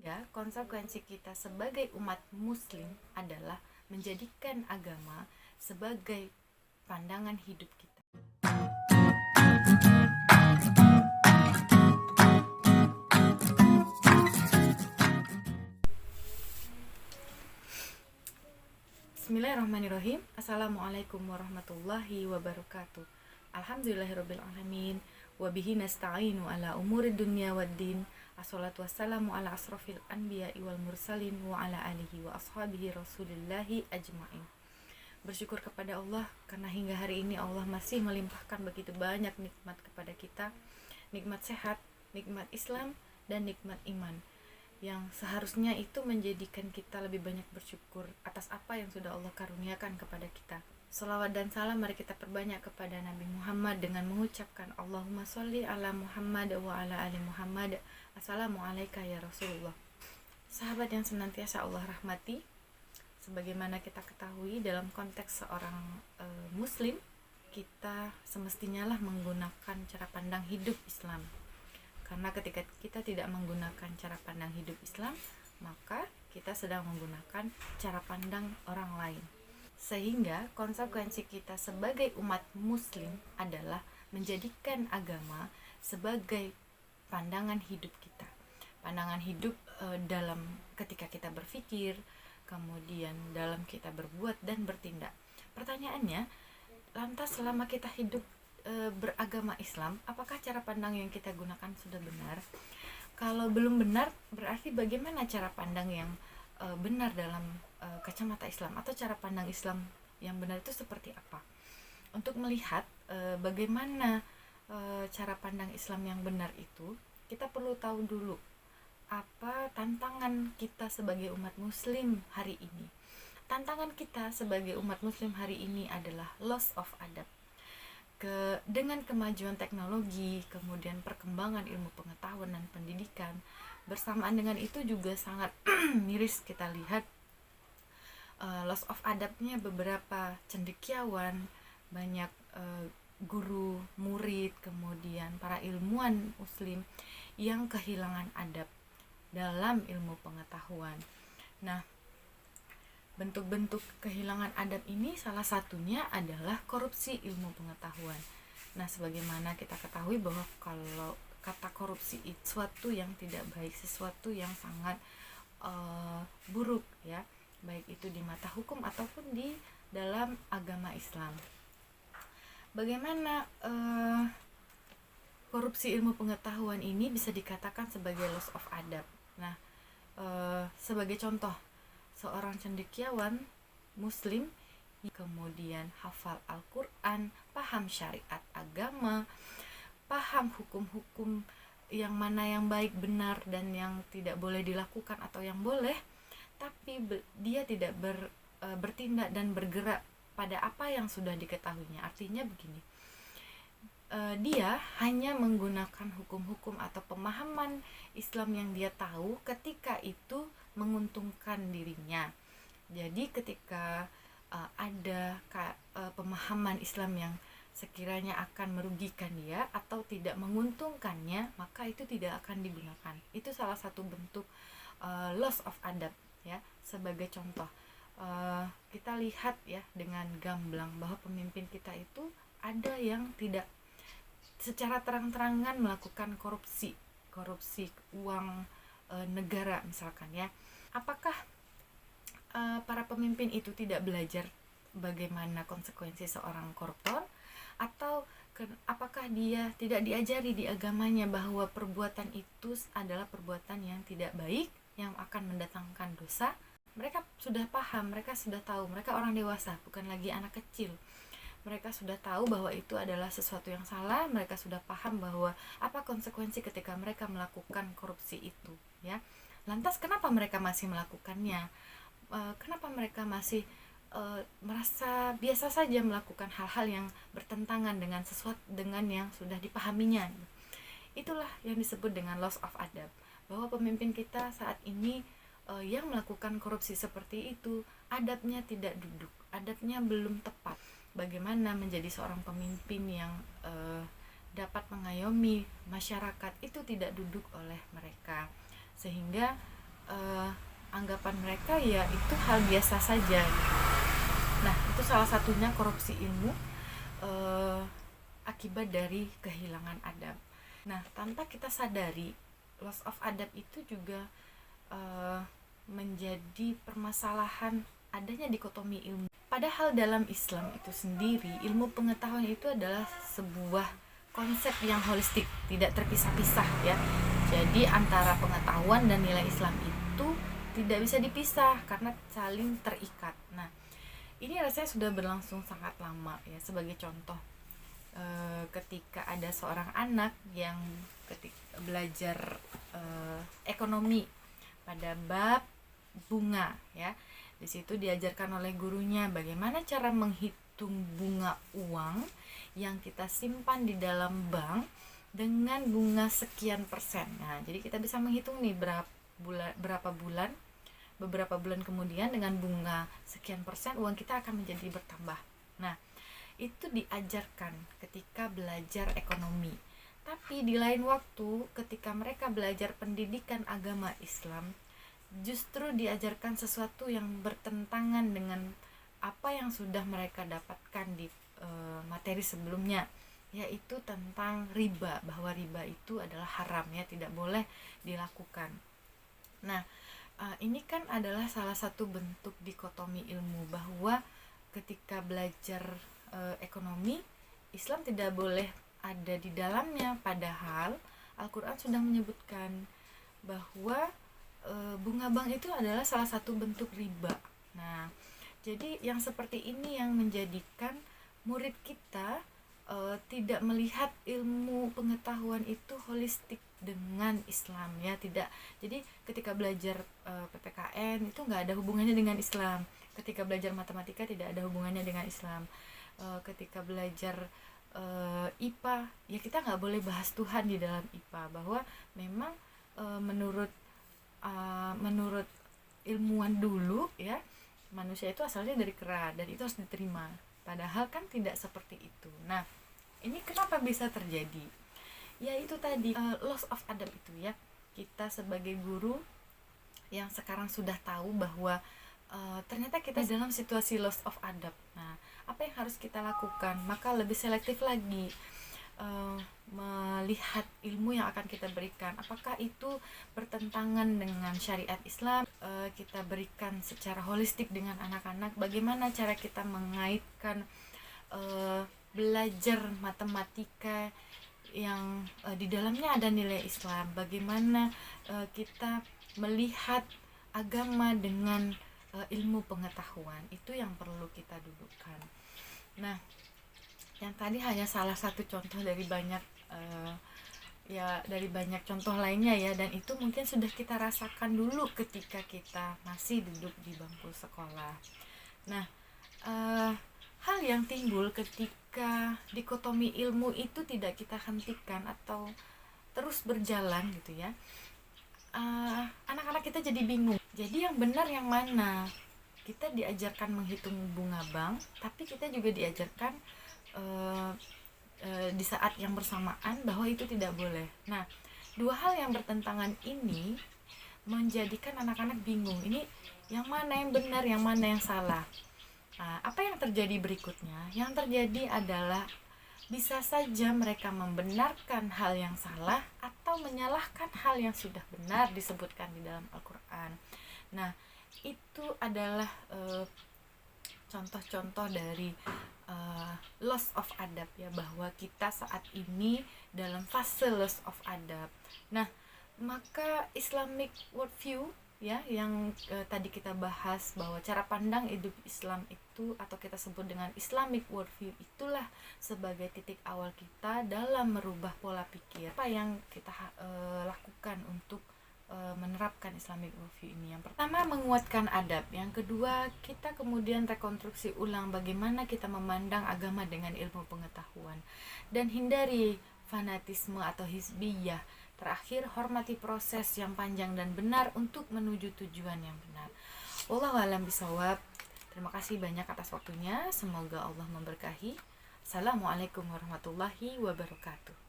Ya, konsekuensi kita sebagai umat muslim adalah menjadikan agama sebagai pandangan hidup kita. Bismillahirrahmanirrahim. Assalamualaikum warahmatullahi wabarakatuh. Alhamdulillahirabbil alamin. Wabihi nasta'inu ala umuri dunya waddin. Assalatu wassalamu ala asrafil anbiya'i wal mursalin wa ala alihi wa ashabihi rasulillahi ajma'in. Bersyukur kepada Allah karena hingga hari ini Allah masih melimpahkan begitu banyak nikmat kepada kita. Nikmat sehat, nikmat Islam, dan nikmat iman, yang seharusnya itu menjadikan kita lebih banyak bersyukur atas apa yang sudah Allah karuniakan kepada kita. Salawat dan salam mari kita perbanyak kepada Nabi Muhammad dengan mengucapkan Allahumma sholli ala Muhammad wa ala ali Muhammad. Assalamualaikum ya Rasulullah. Sahabat yang senantiasa Allah rahmati, sebagaimana kita ketahui dalam konteks seorang muslim, kita semestinya lah menggunakan cara pandang hidup Islam. Karena ketika kita tidak menggunakan cara pandang hidup Islam, maka kita sedang menggunakan cara pandang orang lain. Sehingga konsekuensi kita sebagai umat muslim adalah menjadikan agama sebagai pandangan hidup kita. Pandangan hidup dalam ketika kita berpikir, kemudian dalam kita berbuat dan bertindak. Pertanyaannya, lantas selama kita hidup beragama Islam, apakah cara pandang yang kita gunakan sudah benar? Kalau belum benar, berarti bagaimana cara pandang yang benar dalam kacamata Islam, atau cara pandang Islam yang benar itu seperti apa? Untuk melihat bagaimana cara pandang Islam yang benar itu, kita perlu tahu dulu apa tantangan kita sebagai umat muslim hari ini. Tantangan kita sebagai umat muslim hari ini adalah loss of adab. Dengan kemajuan teknologi, kemudian perkembangan ilmu pengetahuan dan pendidikan, bersamaan dengan itu juga sangat miris kita lihat loss of adabnya beberapa cendekiawan, banyak guru, murid, kemudian para ilmuwan muslim yang kehilangan adab dalam ilmu pengetahuan. Nah, bentuk-bentuk kehilangan adab ini salah satunya adalah korupsi ilmu pengetahuan. Nah, sebagaimana kita ketahui bahwa kalau kata korupsi itu sesuatu yang tidak baik, sesuatu yang sangat buruk ya, baik itu di mata hukum ataupun di dalam agama Islam. Bagaimana korupsi ilmu pengetahuan ini bisa dikatakan sebagai loss of adab? Nah, sebagai contoh, seorang cendekiawan muslim kemudian hafal Al-Quran, paham syariat agama, paham hukum-hukum yang mana yang baik benar dan yang tidak boleh dilakukan atau yang boleh, tapi dia tidak bertindak dan bergerak pada apa yang sudah diketahuinya. Artinya begini, dia hanya menggunakan hukum-hukum atau pemahaman Islam yang dia tahu ketika itu menguntungkan dirinya. Jadi ketika ada pemahaman Islam yang sekiranya akan merugikan dia atau tidak menguntungkannya, maka itu tidak akan digunakan. Itu salah satu bentuk loss of adab ya. Sebagai contoh, kita lihat ya dengan gamblang bahwa pemimpin kita itu ada yang tidak secara terang-terangan melakukan korupsi uang negara misalkan ya. Apakah para pemimpin itu tidak belajar bagaimana konsekuensi seorang koruptor, atau apakah dia tidak diajari di agamanya bahwa perbuatan itu adalah perbuatan yang tidak baik, yang akan mendatangkan dosa? Mereka sudah paham, mereka sudah tahu, mereka orang dewasa, bukan lagi anak kecil. Mereka sudah tahu bahwa itu adalah sesuatu yang salah, mereka sudah paham bahwa apa konsekuensi ketika mereka melakukan korupsi itu ya. Lantas kenapa mereka masih melakukannya? Kenapa mereka masih merasa biasa saja melakukan hal-hal yang bertentangan dengan sesuatu dengan yang sudah dipahaminya? Itulah yang disebut dengan loss of adab, bahwa pemimpin kita saat ini yang melakukan korupsi seperti itu, adabnya tidak duduk, adabnya belum tepat. Bagaimana menjadi seorang pemimpin yang dapat mengayomi masyarakat, itu tidak duduk oleh mereka, sehingga anggapan mereka ya itu hal biasa saja. Nah, itu salah satunya korupsi ilmu, akibat dari kehilangan adab. Nah, tanpa kita sadari, loss of adab itu juga menjadi permasalahan adanya dikotomi ilmu. Padahal dalam Islam itu sendiri, ilmu pengetahuan itu adalah sebuah konsep yang holistik, tidak terpisah-pisah ya. Jadi antara pengetahuan dan nilai Islam itu tidak bisa dipisah karena saling terikat. Nah, ini rasanya sudah berlangsung sangat lama ya. Sebagai contoh, ketika ada seorang anak yang ketika belajar ekonomi pada bab bunga ya, di situ diajarkan oleh gurunya bagaimana cara menghitung bunga uang yang kita simpan di dalam bank dengan bunga sekian persen. Nah, jadi kita bisa menghitung nih beberapa bulan kemudian dengan bunga sekian persen uang kita akan menjadi bertambah. Nah, itu diajarkan ketika belajar ekonomi. Tapi di lain waktu ketika mereka belajar pendidikan agama Islam, justru diajarkan sesuatu yang bertentangan dengan apa yang sudah mereka dapatkan di materi sebelumnya, yaitu tentang riba, bahwa riba itu adalah haram ya, tidak boleh dilakukan. Nah, ini kan adalah salah satu bentuk dikotomi ilmu, bahwa ketika belajar ekonomi, Islam tidak boleh ada di dalamnya, padahal Al-Quran sudah menyebutkan bahwa bunga bank itu adalah salah satu bentuk riba. Nah, jadi yang seperti ini yang menjadikan murid kita tidak melihat ilmu pengetahuan itu holistik dengan Islam ya, tidak. Jadi ketika belajar PPKN itu nggak ada hubungannya dengan Islam. Ketika belajar matematika tidak ada hubungannya dengan Islam. Ketika belajar IPA ya kita nggak boleh bahas Tuhan di dalam IPA, bahwa memang menurut ilmuwan dulu ya, manusia itu asalnya dari kera dan itu harus diterima, padahal kan tidak seperti itu. Nah, ini kenapa bisa terjadi? Ya itu tadi, loss of adab itu ya. Kita sebagai guru yang sekarang sudah tahu bahwa ternyata kita dalam situasi loss of adab. Nah, apa yang harus kita lakukan? Maka lebih selektif lagi melihat ilmu yang akan kita berikan, apakah itu bertentangan dengan syariat Islam. Kita berikan secara holistik dengan anak-anak. Bagaimana cara kita mengaitkan belajar matematika yang di dalamnya ada nilai Islam, bagaimana kita melihat agama dengan ilmu pengetahuan, itu yang perlu kita dudukkan. Nah, yang tadi hanya salah satu contoh dari banyak dari banyak contoh lainnya ya, dan itu mungkin sudah kita rasakan dulu ketika kita masih duduk di bangku sekolah. Nah, hal yang timbul ketika dikotomi ilmu itu tidak kita hentikan atau terus berjalan gitu ya, anak-anak kita jadi bingung. Jadi yang benar yang mana? Kita diajarkan menghitung bunga bank, tapi kita juga diajarkan di saat yang bersamaan bahwa itu tidak boleh. Nah, dua hal yang bertentangan ini menjadikan anak-anak bingung. Ini yang mana yang benar, yang mana yang salah. Nah, apa yang terjadi berikutnya? Yang terjadi adalah bisa saja mereka membenarkan hal yang salah atau menyalahkan hal yang sudah benar disebutkan di dalam Al-Quran. Nah, itu adalah contoh-contoh dari loss of adab ya, bahwa kita saat ini dalam fase loss of adab. Nah, maka Islamic worldview ya, yang tadi kita bahas, bahwa cara pandang hidup Islam itu atau kita sebut dengan Islamic worldview, itulah sebagai titik awal kita dalam merubah pola pikir. Apa yang kita lakukan untuk menerapkan Islamic worldview ini? Yang pertama, menguatkan adab. Yang kedua, kita kemudian rekonstruksi ulang bagaimana kita memandang agama dengan ilmu pengetahuan, dan hindari fanatisme atau hizbiyah. Terakhir, hormati proses yang panjang dan benar untuk menuju tujuan yang benar. Wallahu a'lam bishawab. Terima kasih banyak atas waktunya. Semoga Allah memberkahi. Assalamualaikum warahmatullahi wabarakatuh.